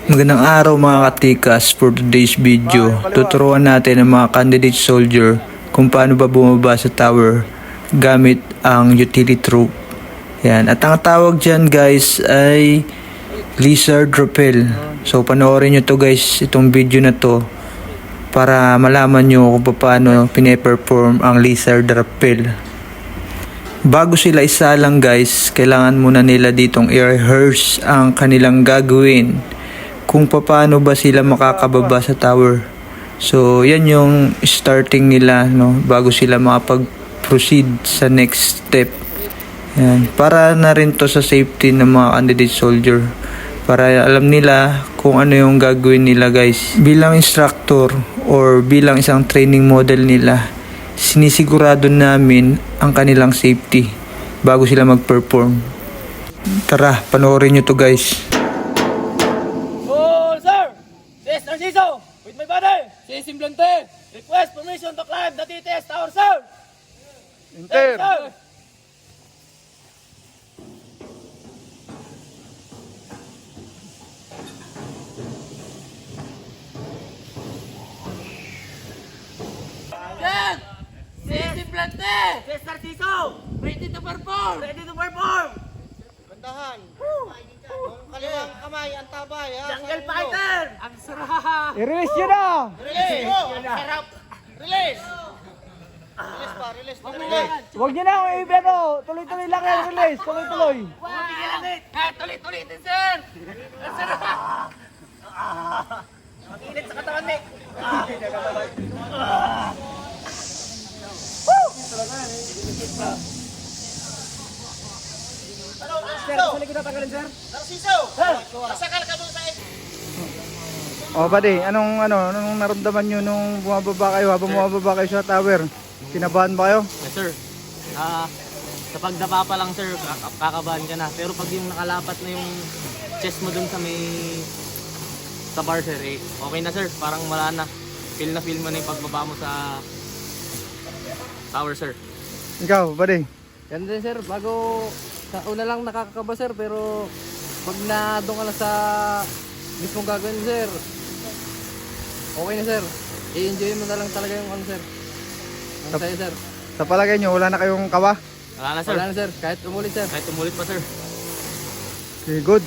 Magandang araw mga katikas. For today's video, tuturuan natin ang mga candidate soldier kung paano ba bumaba sa tower gamit ang utility rope. Yan. At ang tawag dyan guys ay lizard rappel. So panoorin nyo to guys, itong video na to, para malaman nyo kung paano pine-perform ang lizard rappel. Bago sila isalang guys, kailangan muna nila ditong i-rehearse ang kanilang gagawin kung paano ba sila makakababa sa tower. So yan yung starting nila, no, bago sila makapag-proceed sa next step. Yan. Para na rin to sa safety ng mga candidate soldier, para alam nila kung ano yung gagawin nila guys. Bilang instructor or bilang isang training model nila, sinisigurado namin ang kanilang safety bago sila mag-perform. Tara, panoorin nyo to guys. Oh, sir! This is Narciso! With my body! Si Simblante! Request permission to climb the TTS Tower, sir! Enter! Sir! Yes! Si Simblante! This is Narciso! Ready to perform! Ready to perform! Bandahan. Yung kaliwang kamay, ang tabay ha. Jungle Fighter! Ang sarap! I-release yun na! Release! Sarap! Release! Release pa, release pa, release. Huwag niyo na akong i-ano, tuloy-tuloy lang yung release, tuloy-tuloy. Tuloy-tuloy, sir! Ang sarap! Mag-init sa katawan, Nick! Oh, buddy, anong naramdaman niyo nung bumababa kayo, habang bumababa kayo sa tower? Kinabahan ba kayo? Yes sir. Sa pagdapa pa lang sir, kakabahan ka na. Pero pag yung nakalapat na yung chest mo dun sa bar sir, okay na sir. Parang wala na. Feel mo na yung pagbaba mo sa tower sir. Ikaw, buddy. Yan din sir, una lang nakakakaba sir, pero pag na-doon ka na sa mismong gagawin sir, okay na sir. I-enjoy mo na lang talaga yung ano sir. Ang saya sir. Sa palagay niyo, wala na kayong kawa? Wala na sir. Wala na sir, kahit umulit sir. Kahit umulit pa sir. Okay, good.